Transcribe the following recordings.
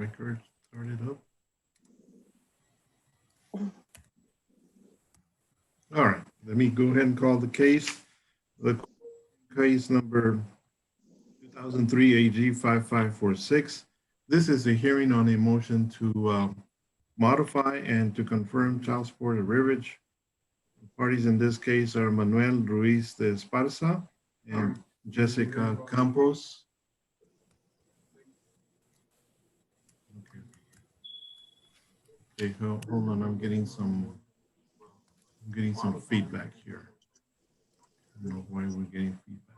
record started up. All right, let me go ahead and call the case. The case number 2003 AG 5546. This is a hearing on a motion to modify and to confirm child support arrearage. The parties in this case are Manuel Ruiz de Esparza and Jessica Campos. Okay, hold on, I'm getting some feedback here. I don't know why we're getting feedback.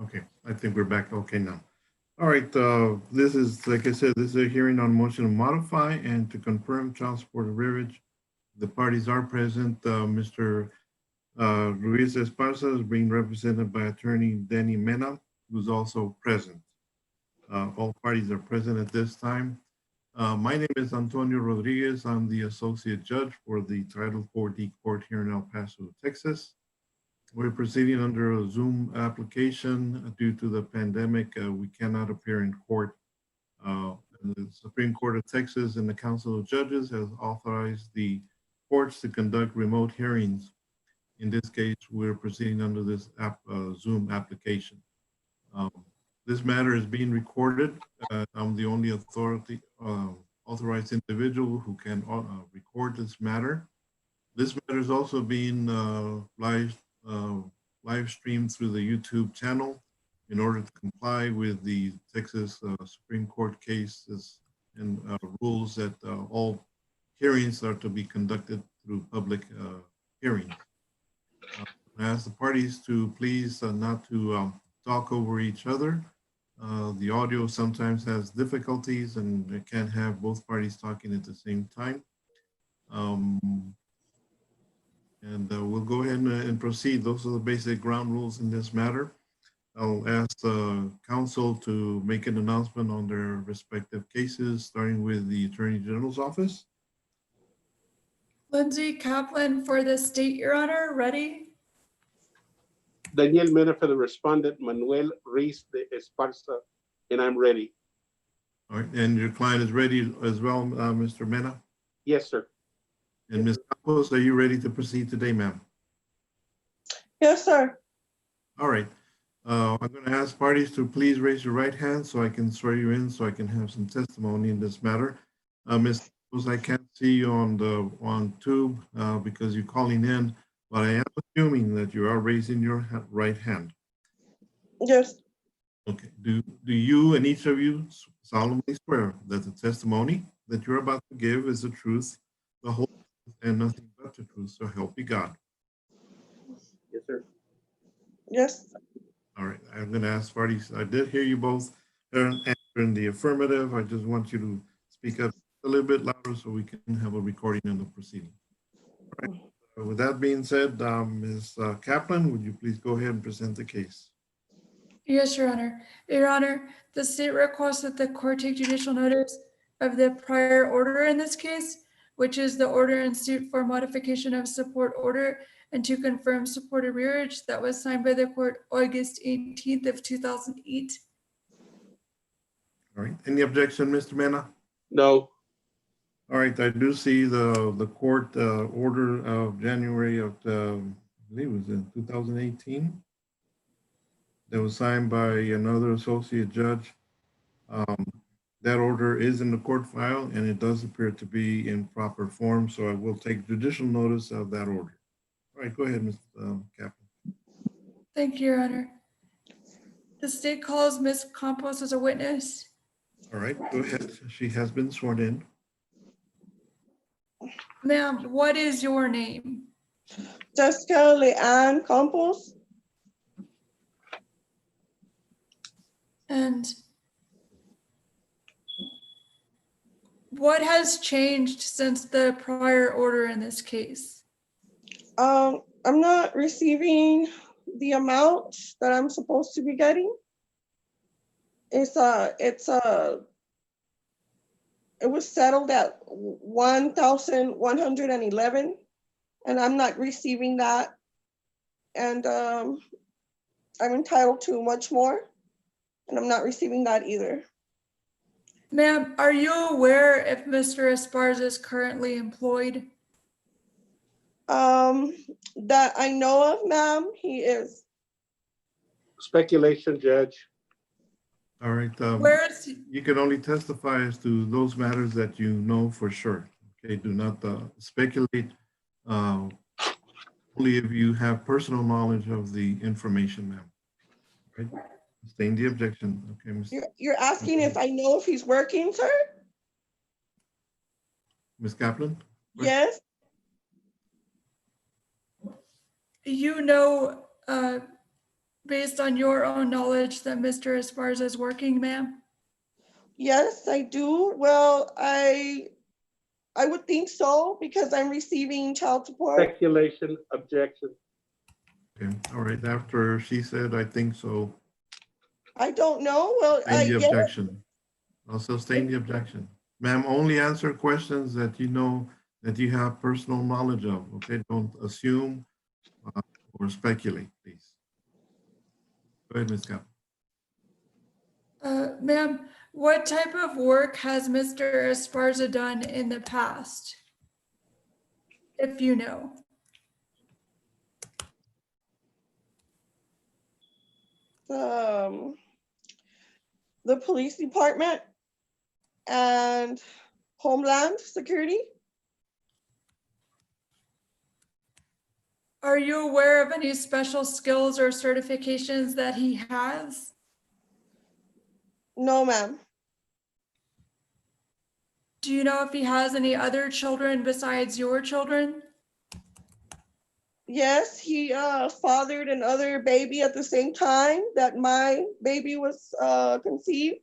Okay, I think we're back okay now. All right, this is, like I said, this is a hearing on motion to modify and to confirm child support arrearage. The parties are present. Mr. Ruiz Esparza is being represented by attorney Danny Mena, who's also present. All parties are present at this time. My name is Antonio Rodriguez. I'm the associate judge for the Title 4D court here in El Paso, Texas. We're proceeding under a Zoom application due to the pandemic. We cannot appear in court. The Supreme Court of Texas and the Council of Judges has authorized the courts to conduct remote hearings. In this case, we're proceeding under this Zoom application. This matter is being recorded. I'm the only authorized individual who can record this matter. This matter is also being live streamed through the YouTube channel in order to comply with the Texas Supreme Court cases and rules that all hearings are to be conducted through public hearings. I ask the parties to please not to talk over each other. The audio sometimes has difficulties and it can't have both parties talking at the same time. We'll go ahead and proceed. Those are the basic ground rules in this matter. I'll ask the counsel to make an announcement on their respective cases, starting with the Attorney General's office. Lindsay Kaplan for the state, Your Honor, ready? Daniel Mena for the respondent, Manuel Ruiz de Esparza, and I'm ready. All right, and your client is ready as well, Mr. Mena? Yes, sir. And Ms. Campos, are you ready to proceed today, ma'am? Yes, sir. All right. I'm going to ask parties to please raise your right hand so I can swear you in so I can have some testimony in this matter. Ms. Campos, I can't see you on tube because you're calling in, but I am assuming that you are raising your right hand. Yes. Okay. Do you and each of you solemnly swear that the testimony that you're about to give is the truth, the whole truth, and nothing but the truth, so help you God? Yes, sir. Yes. All right, I'm going to ask parties. I did hear you both answer in the affirmative. I just want you to speak up a little bit louder so we can have a recording of the proceeding. All right. With that being said, Ms. Kaplan, would you please go ahead and present the case? Yes, Your Honor. Your Honor, the state requests that the court take judicial notice of the prior order in this case, which is the order in suit for modification of support order and to confirm support arrearage that was signed by the court August 18th of 2008. All right, any objection, Mr. Mena? No. All right, I do see the court order of January of, I believe it was in 2018. That was signed by another associate judge. That order is in the court file and it does appear to be in proper form. So I will take judicial notice of that order. All right, go ahead, Ms. Kaplan. Thank you, Your Honor. The state calls Ms. Campos as a witness. All right, go ahead. She has been sworn in. Ma'am, what is your name? Jessica Leanne Campos. And what has changed since the prior order in this case? I'm not receiving the amount that I'm supposed to be getting. It was settled at 1,111, and I'm not receiving that. And I'm entitled to much more, and I'm not receiving that either. Ma'am, are you aware if Mr. Esparza is currently employed? That I know of, ma'am, he is. Speculation, Judge. All right. Where is, You can only testify as to those matters that you know for sure. Okay, do not speculate. Only if you have personal knowledge of the information, ma'am. Right? Sustain the objection. Okay, Ms. You're asking if I know if he's working, sir? Ms. Kaplan? Yes, you know, based on your own knowledge that Mr. Esparza is working, ma'am? yes, I do. Well, I would think so because I'm receiving child support. Speculation, objection. Okay, all right. After she said, I think so, I don't know. Well, sustain the yes, objection. I'll sustain the objection. Ma'am, only answer questions that you know that you have personal knowledge of. Okay, don't assume or speculate, please. Go ahead, Ms. Kaplan. Ma'am, what type of work has Mr. Esparza done in the past? If you know. the police department and Homeland Security. Are you aware of any special skills or certifications that he has? No, ma'am. Do you know if he has any other children besides your children? Yes, he fathered another baby at the same time that my baby was conceived.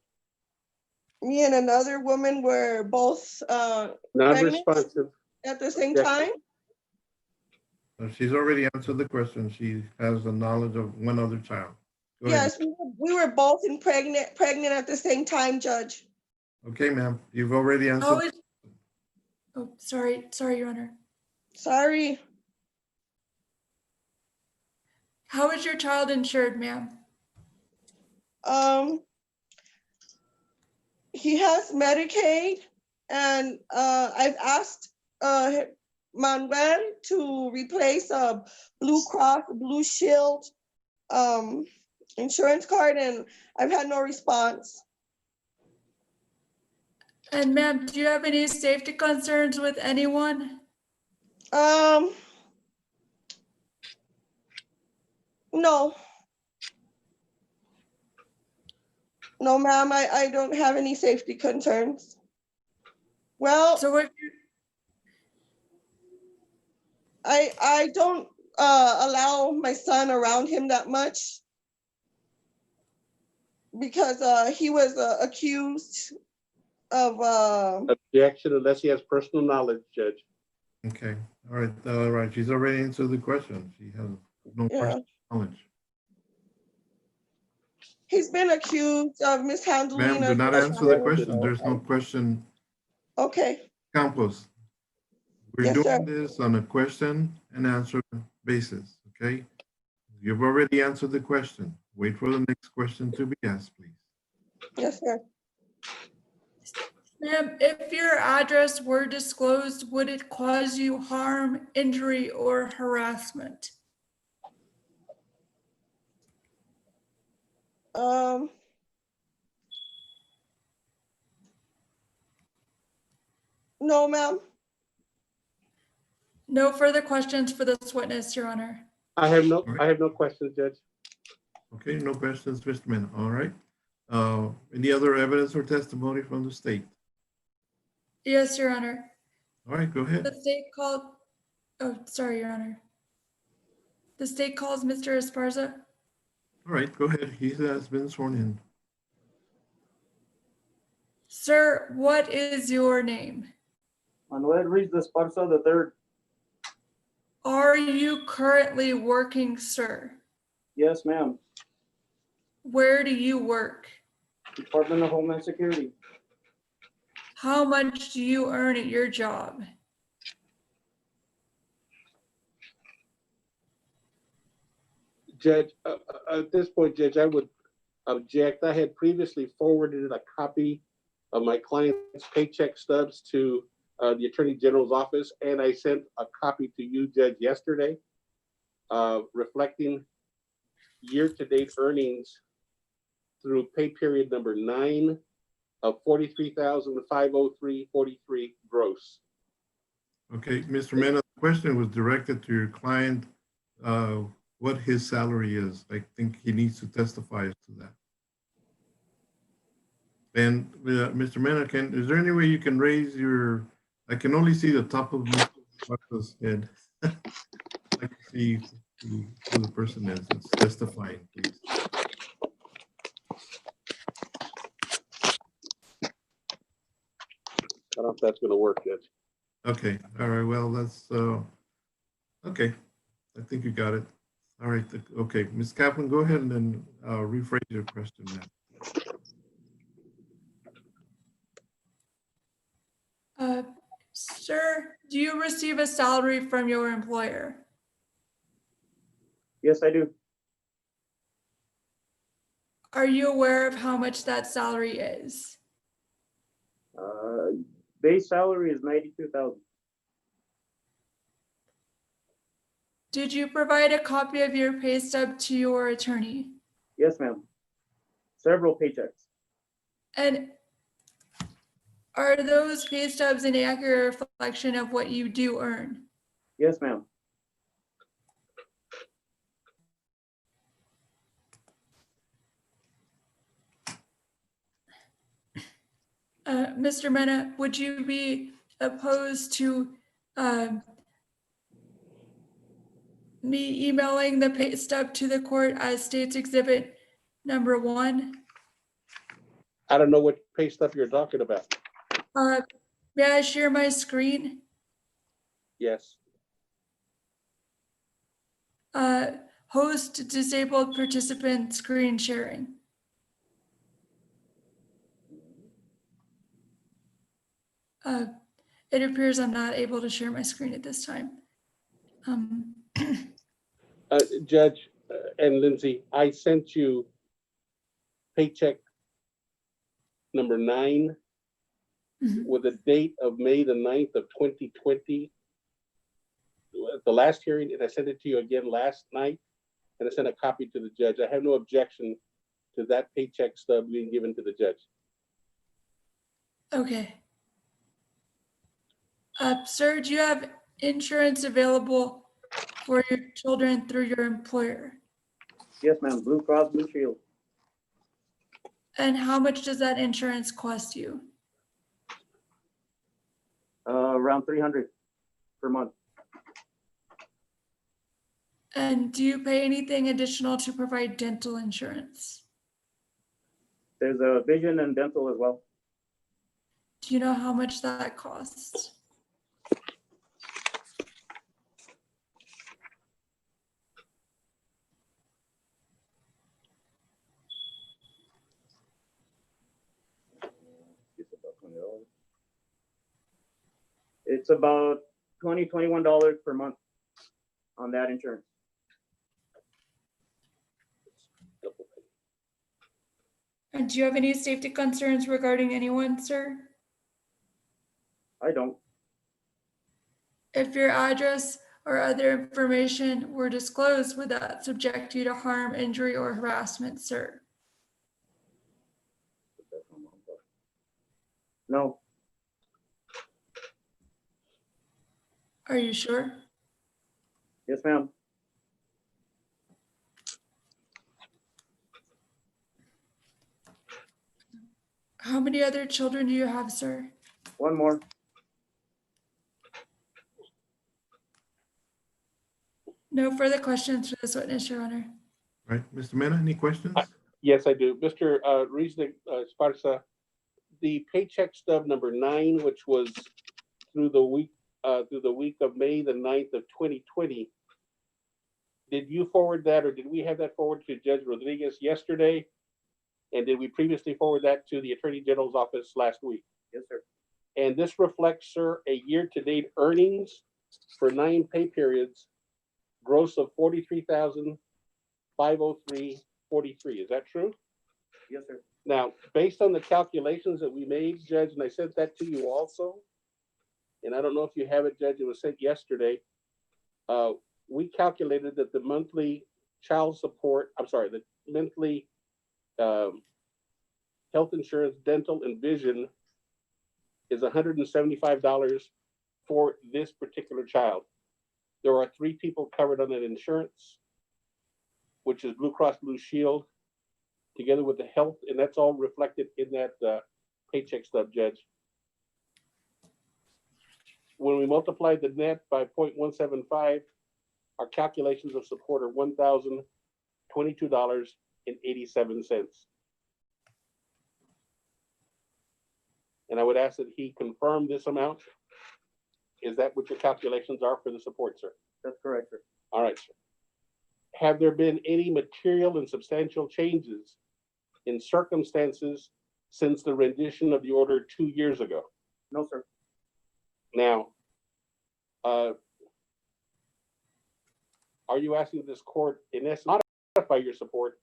Me and another woman were both pregnant Non-responsive. at the same Objection. time. She's already answered the question. She has the knowledge of one other child. Go ahead. Yes, we were both pregnant at the same time, Judge. Okay, ma'am, you've already How answered. is, oh, sorry, Your Honor. Sorry. How is your child insured, ma'am? He has Medicaid, and I've asked Manuel to replace a Blue Cross Blue Shield insurance card, and I've had no response. And ma'am, do you have any safety concerns with anyone? No. No, ma'am, I don't have any safety concerns. Well, So if you, I don't allow my son around him that much because he was accused of Objection unless he has personal knowledge, Judge. Okay, all right. She's already answered the question. She has no yeah, personal knowledge. he's been accused of mishandling. Ma'am, do not a answer the child. question. There's no question. Okay, Campos, we're Yes, sir. doing this on a question and answer basis, okay? You've already answered the question. Wait for the next question to be asked, please. yes, sir. ma'am, if your address were disclosed, would it cause you harm, injury, or harassment? No, ma'am. No further questions for this witness, Your Honor. I have no questions, Judge. Okay, no questions, Mr. Mena, all right. Any other evidence or testimony from the state? Yes, Your Honor. All right, go ahead. The state called, oh, sorry, Your Honor. The state calls Mr. Esparza. All right, go ahead. He has been sworn in. Sir, what is your name? Manuel Ruiz de Esparza III. Are you currently working, sir? Yes, ma'am. Where do you work? Department of Homeland Security. How much do you earn at your job? Judge, at this point, Judge, I would object. I had previously forwarded a copy of my client's paycheck stubs to the Attorney General's office, and I sent a copy to you, Judge, yesterday, reflecting year-to-date earnings through pay period number 9 of $43,503.43 gross. Okay, Mr. Mena, the question was directed to your client, what his salary is. I think he needs to testify as to that. And Mr. Mena, is there any way you can raise your, I can only see the top of Mr. Esparza's head. I can see who the person is that's testifying, please. I don't know if that's going to work, Judge. Okay, all right, well, that's, okay. I think you got it. All right, okay, Ms. Kaplan, go ahead and then rephrase your question now. Sir, do you receive a salary from your employer? Yes, I do. Are you aware of how much that salary is? Base salary is $92,000. Did you provide a copy of your pay stub to your attorney? Yes, ma'am. Several paychecks. And are those pay stubs an accurate reflection of what you do earn? Yes, ma'am. Mr. Mena, would you be opposed to me emailing the pay stub to the court as State's Exhibit number 1? I don't know what pay stuff you're talking about. May I share my screen? Yes. Host disabled participant screen sharing. It appears I'm not able to share my screen at this time. Judge and Lindsay, I sent you paycheck number 9 with a date of May the 9th of 2020. The last hearing, and I sent it to you again last night, and I sent a copy to the judge. I have no objection to that paycheck stub being given to the judge. Okay. Sir, do you have insurance available for your children through your employer? Yes, ma'am. Blue Cross Blue Shield. And how much does that insurance cost you? Around $300 per month. And do you pay anything additional to provide dental insurance? There's a vision and dental as well. Do you know how much that costs? It's about $21 per month on that insurance. And do you have any safety concerns regarding anyone, sir? I don't. If your address or other information were disclosed, would that subject you to harm, injury, or harassment, sir? No. Are you sure? Yes, ma'am. How many other children do you have, sir? One more. No further questions for this witness, Your Honor. All right, Mr. Mena, any questions? Yes, I do. Mr. Ruiz de Esparza, the paycheck stub number 9, which was through the week of May the 9th of 2020. Did you forward that, or did we have that forward to Judge Rodriguez yesterday? And did we previously forward that to the Attorney General's office last week? Yes, sir. And this reflects, sir, a year-to-date earnings for 9 pay periods, gross of $43,503.43. Is that true? Yes, sir. Now, based on the calculations that we made, Judge, and I sent that to you also, and I don't know if you have it, Judge, it was sent yesterday. We calculated that the monthly child support, the monthly health insurance, dental, and vision is $175 for this particular child. There are 3 people covered on that insurance, which is Blue Cross Blue Shield, together with the health, and that's all reflected in that paycheck stub, Judge. When we multiply the net by 0.175, our calculations of support are $1,022.87. And I would ask that he confirm this amount. Is that what your calculations are for the support, sir? That's correct, sir. All right, sir. Have there been any material and substantial changes in circumstances since the rendition of the order 2 years ago? No, sir. Now, are you asking this court, in essence, modify your support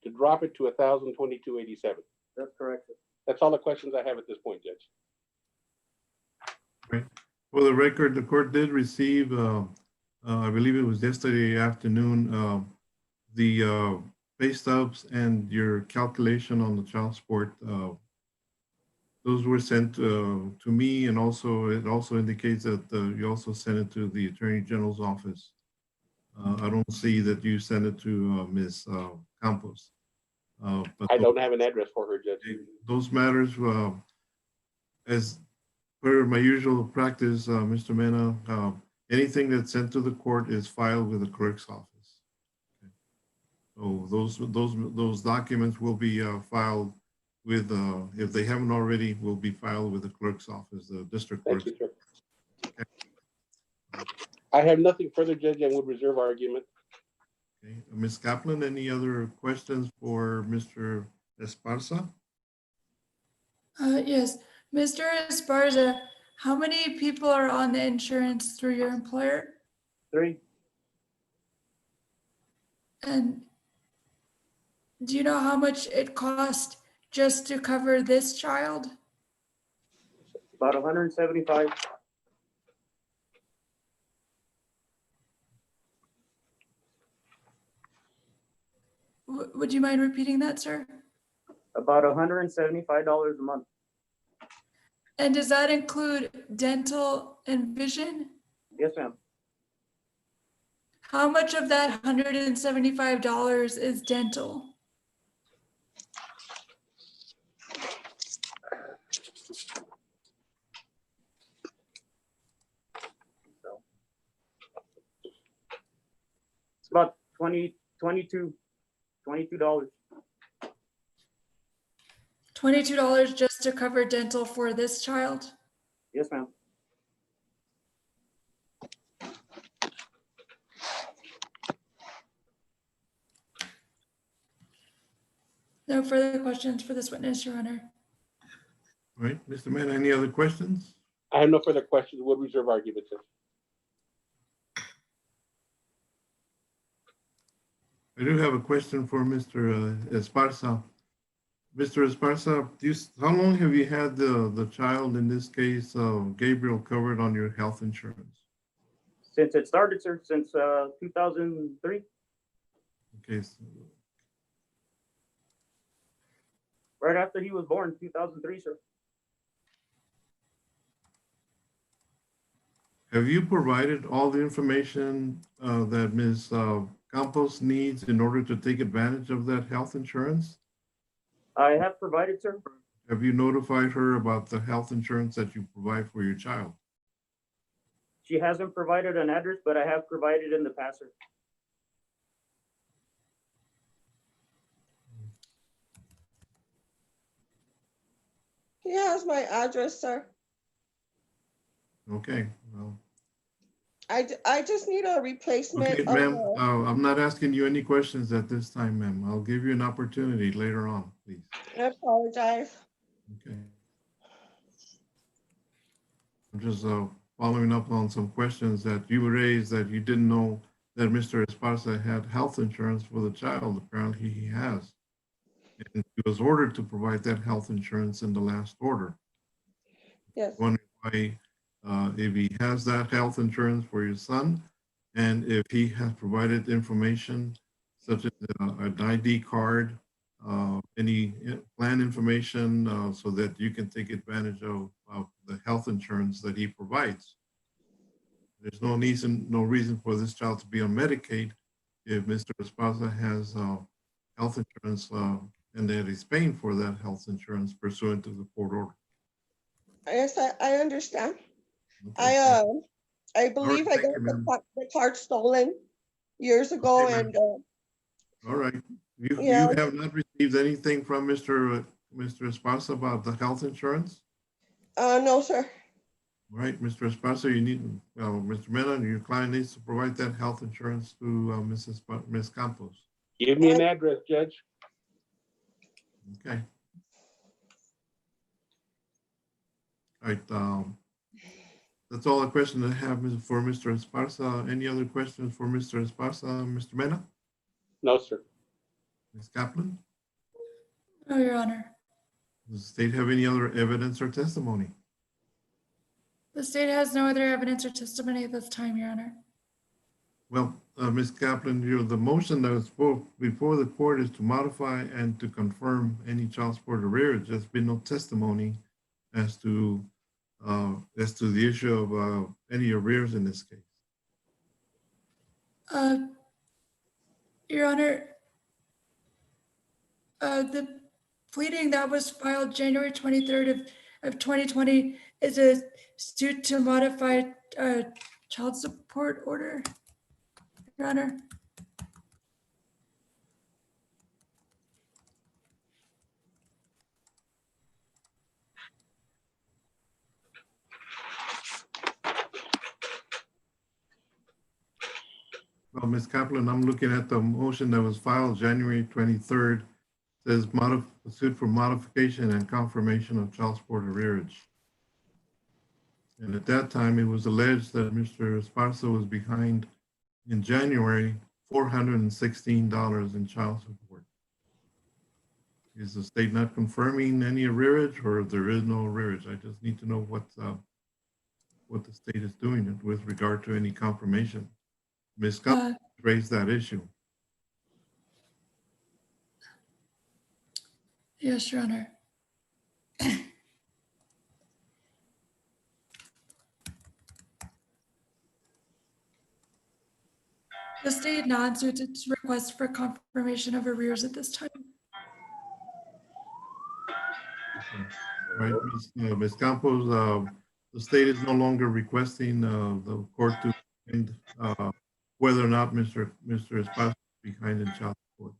to drop it to $1,022.87? That's correct, sir. That's all the questions I have at this point, Judge. Right. For the record, the court did receive, I believe it was yesterday afternoon, the pay stubs and your calculation on the child support. Those were sent to me, and also it also indicates that you also sent it to the Attorney General's office. I don't see that you sent it to Ms. Campos. But I don't have an address for her, Judge. those matters, as per my usual practice, Mr. Mena, anything that's sent to the court is filed with the clerk's office. Okay. So those documents will be filed with, if they haven't already, will be filed with the clerk's office, the district court. Thank you, sir. I have nothing further, Judge, and would reserve argument. Okay. Ms. Kaplan, any other questions for Mr. Esparza? Yes, Mr. Esparza, how many people are on the insurance through your employer? 3. And do you know how much it cost just to cover this child? About 175. Would you mind repeating that, sir? About $175 a month. And does that include dental and vision? Yes, ma'am. How much of that $175 is dental? It's about $22. $22 just to cover dental for this child? Yes, ma'am. No further questions for this witness, Your Honor. All right, Mr. Mena, any other questions? I have no further questions. Would reserve argument, sir. I do have a question for Mr. Esparza. Mr. Esparza, how long have you had the child, in this case, Gabriel, covered on your health insurance? Since it started, sir, since 2003. Okay. Right after he was born, 2003, sir. Have you provided all the information that Ms. Campos needs in order to take advantage of that health insurance? I have provided, sir. Have you notified her about the health insurance that you provide for your child? She hasn't provided an address, but I have provided in the past, sir. He has my address, sir. Okay, well, I just need a replacement okay, of ma'am, the, I'm not asking you any questions at this time, ma'am. I'll give you an opportunity later on, please. I apologize. Okay. I'm just following up on some questions that you raised, that you didn't know that Mr. Esparza had health insurance for the child. Apparently he has. And he was ordered to provide that health insurance in the last order. Yes. Wondering why, if he has that health insurance for your son, and if he has provided information such as an ID card, any plan information, so that you can take advantage of the health insurance that he provides. There's no reason for this child to be on Medicaid if Mr. Esparza has health insurance, and that he's paying for that health insurance pursuant to the court order. Yes, I understand. Okay, I believe I thank got you, ma'am. the card stolen years ago, Okay, ma'am. and All right. You yeah, have not received anything from Mr. Esparza about the health insurance? no, sir. All right, Mr. Esparza, you need, Mr. Mena, your client needs to provide that health insurance to Ms. Campos. Give me an address, Judge. Okay. All right, that's all the questions I have for Mr. Esparza. Any other questions for Mr. Esparza, Mr. Mena? No, sir. Ms. Kaplan? No, Your Honor. Does the state have any other evidence or testimony? The state has no other evidence or testimony at this time, Your Honor. Well, Ms. Kaplan, the motion that was before the court is to modify and to confirm any child support arrearage. There's been no testimony as to the issue of any arrears in this case. Your Honor, the pleading that was filed January 23rd of 2020 is a suit to modify child support order, Your Honor. Well, Ms. Kaplan, I'm looking at the motion that was filed January 23rd. Says suit for modification and confirmation of child support arrearage. And at that time, it was alleged that Mr. Esparza was behind in January $416 in child support. Is the state not confirming any arrearage, or there is no arrearage? I just need to know what the state is doing with regard to any confirmation. Ms. Scott raised that issue. Yes, Your Honor. The state nods with its request for confirmation of arrears at this time. Right, Ms. Campos, the state is no longer requesting the court to find whether or not Mr. Esparza is behind in child support.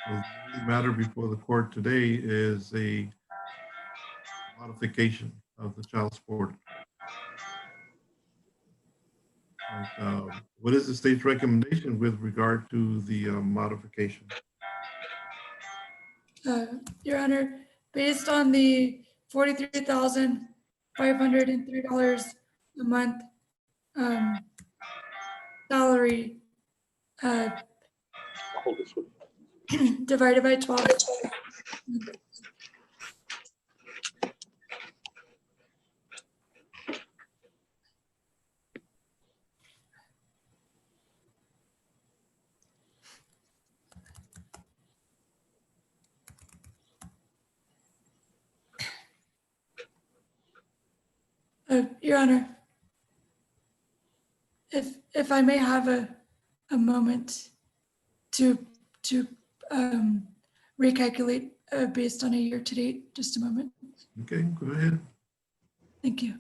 So the matter before the court today is a modification of the child support. What is the state's recommendation with regard to the modification? Your Honor, based on the $43,503 a month salary Hold this one. divided by 12. Your Honor, if I may have a moment to recalculate based on a year to date, just a moment. Okay, go ahead. Thank you.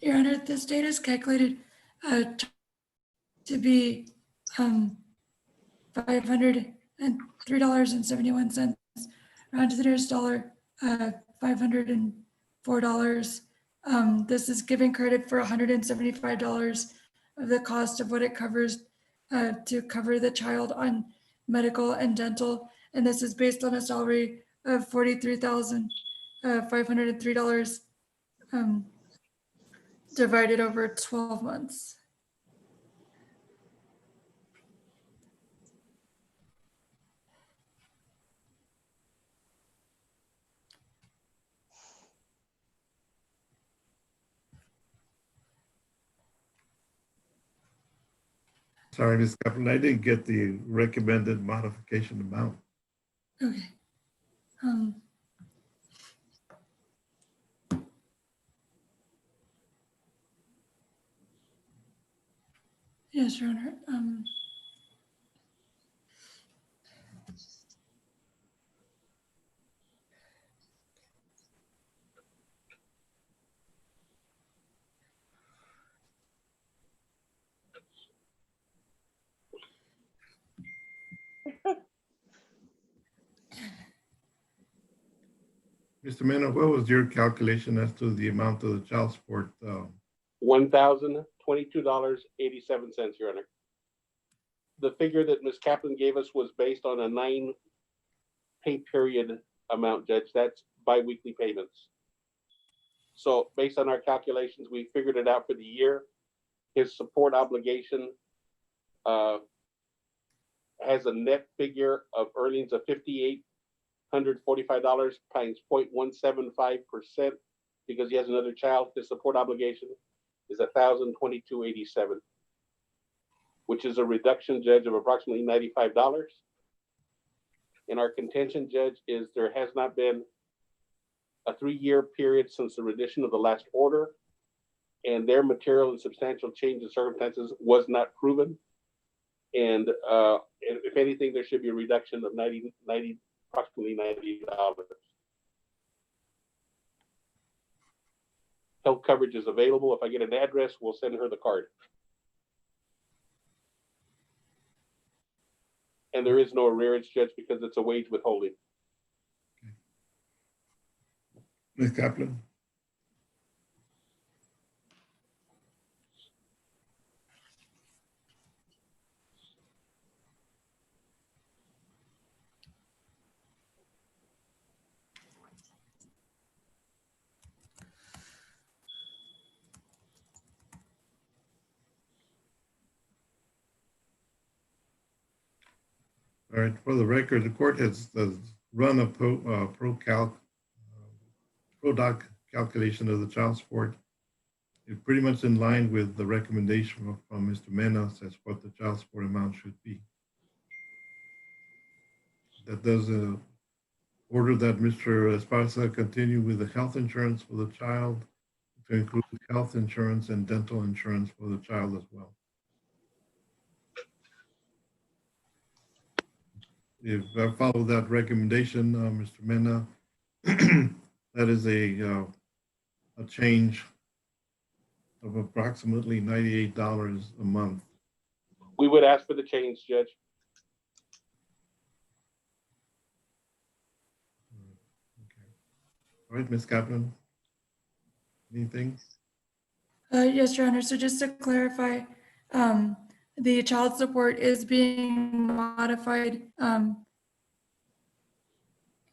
Your Honor, this data is calculated to be $503.71, round to the nearest dollar, $504. This is giving credit for $175 of the cost of what it covers to cover the child on medical and dental. And this is based on a salary of $43,503 divided over 12 months. Sorry, Ms. Kaplan, I didn't get the recommended modification amount. Okay. Yes, Your Honor. Mr. Mena, what was your calculation as to the amount of the child support? $1,022.87, Your Honor. The figure that Ms. Kaplan gave us was based on a 9 pay period amount, Judge. That's biweekly payments. So based on our calculations, we figured it out for the year. His support obligation has a net figure of earnings of $5,845 times 0.175%. Because he has another child, his support obligation is $1,022.87, which is a reduction, Judge, of approximately $95. And our contention, Judge, is there has not been a 3-year period since the rendition of the last order, and their material and substantial change in circumstances was not proven. And if anything, there should be a reduction of approximately $90. Health coverage is available. If I get an address, we'll send her the card. And there is no arrearage, Judge, because it's a wage withholding. Ms. Kaplan? All right, for the record, the court has run a pro-doc calculation of the child support. It's pretty much in line with the recommendation from Mr. Menas as what the child support amount should be. That does order that Mr. Esparza continue with the health insurance for the child to include health insurance and dental insurance for the child as well. If I follow that recommendation, Mr. Mena, that is a change of approximately $98 a month. We would ask for the change, Judge. Okay. All right, Ms. Kaplan, anything? Yes, Your Honor. So just to clarify, the child support is being modified,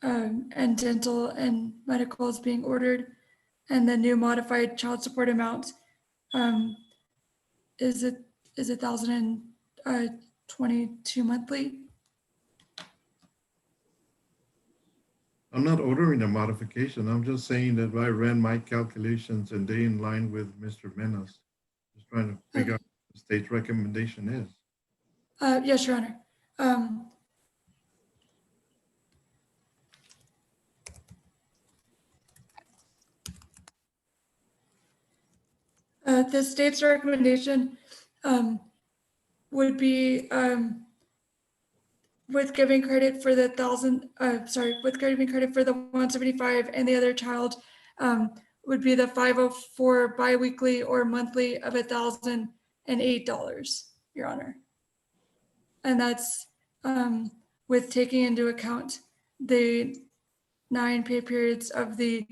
and dental and medical is being ordered, and the new modified child support amount is 1,022 monthly. I'm not ordering a modification. I'm just saying that I ran my calculations and they in line with Mr. Menas. Just trying to figure out what the state's recommendation is. Yes, Your Honor. The state's recommendation would be with giving credit for the with giving credit for the 175 and the other child would be the 504 biweekly or monthly of $1,008, Your Honor. And that's with taking into account the 9 pay periods of the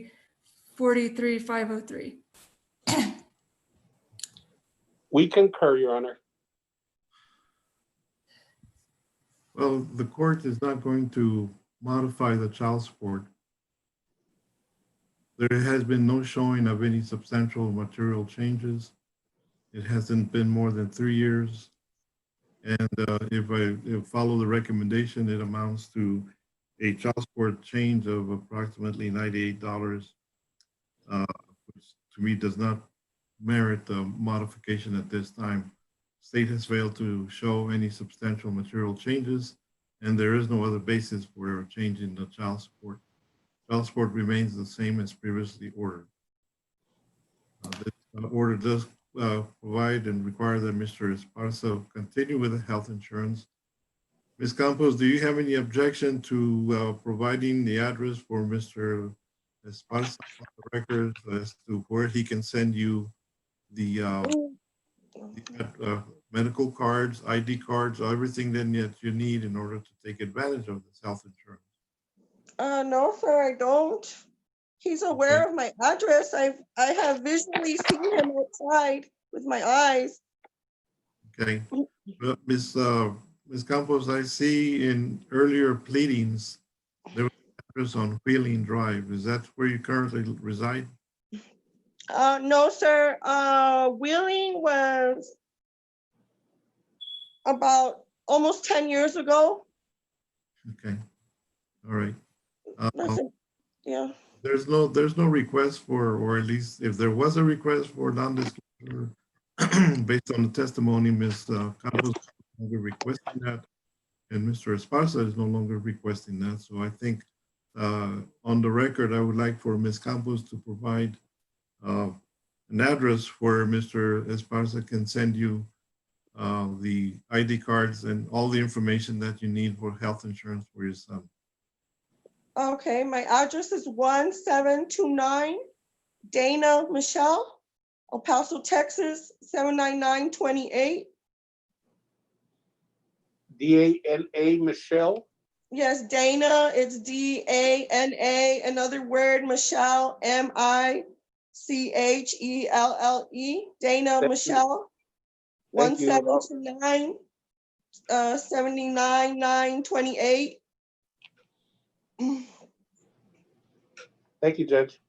43,503. We concur, Your Honor. Well, the court is not going to modify the child support. There has been no showing of any substantial material changes. It hasn't been more than 3 years. And if I follow the recommendation, it amounts to a child support change of approximately $98, which to me does not merit the modification at this time. State has failed to show any substantial material changes, and there is no other basis for changing the child support. Child support remains the same as previously ordered. This order does provide and require that Mr. Esparza continue with the health insurance. Ms. Campos, do you have any objection to providing the address for Mr. Esparza on the record as to where he can send you the medical cards, ID cards, everything that you need in order to take advantage of this health insurance? No, sir, I don't. He's aware of my address. I have visually seen him outside with my eyes. Okay. Ms. Campos, I see in earlier pleadings, there was an address on Wheeling Drive. Is that where you currently reside? No, sir. Wheeling was about almost 10 years ago. Okay. All right. Yeah. There's no request for, or at least if there was a request for non-disclosure based on the testimony, Ms. Campos is no longer requesting that, and Mr. Esparza is no longer requesting that. So I think on the record, I would like for Ms. Campos to provide an address where Mr. Esparza can send you the ID cards and all the information that you need for health insurance for your son. Okay, my address is 1729 Dana Michelle, El Paso, Texas, 79928. D-A-N-A Michelle. Yes, Dana, it's D-A-N-A, another word, Michelle, M-I-C-H-E-L-L-E, Dana Thank you. Michelle, Thank you. 1729 79928. Thank you, Judge.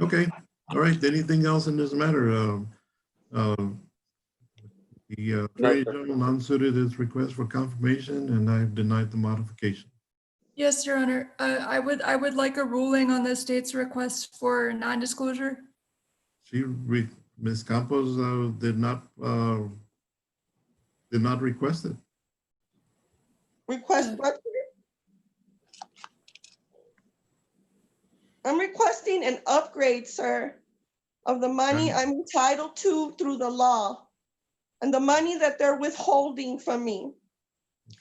Okay. All right. Anything else in this matter? The Attorney General non-suited his request for confirmation, and I've denied the modification. Yes, Your Honor. I would like a ruling on the state's request for non-disclosure. Ms. Campos did not request it. Request what? I'm requesting an upgrade, sir, of the money I'm entitled to through the law and the money that they're withholding from me.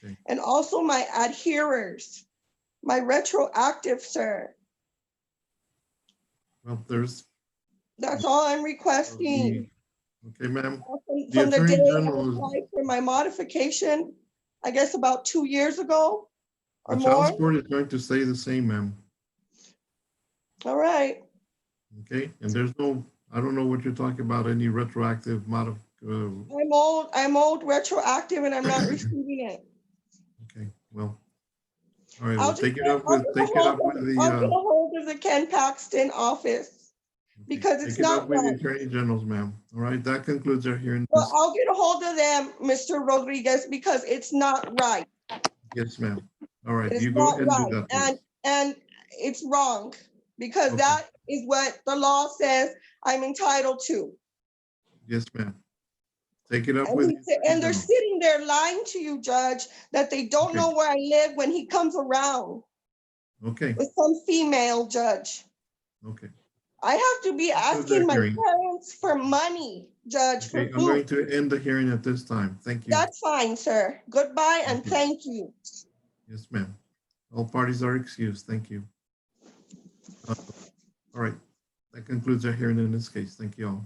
Okay. And also my adherers, my retroactive, sir. Well, That's all I'm requesting. Okay, ma'am. From the day I General, applied for my modification, I guess about 2 years ago or the child more. support is going to stay the same, ma'am. All right. Okay, and there's no, I don't know what you're talking about, any retroactive I'm old retroactive and I'm not receiving it. okay, well, all right, I'll we'll take it up with I'll get a hold of the Ken Paxton office because it's not with the right. Attorney General's, ma'am. All right, that concludes our hearing. Well, I'll get a hold of them, Mr. Rodriguez, because it's not right. Yes, ma'am. All right, It's you go not ahead and do right. that, please. And it's wrong because Okay. that is what the law says I'm entitled to. Yes, ma'am. Take it up with the Attorney And they're General. sitting there lying to you, Judge, that they don't Okay. know where I live when he comes around Okay, with some female judge. okay. I have to be asking my parents for money, Judge, for Okay, I'm going food. to end the hearing at this time. Thank you. That's fine, sir. Goodbye and thank you. Yes, ma'am. All parties are excused. Thank you. All right. That That concludes our hearing in this case. Thank you all.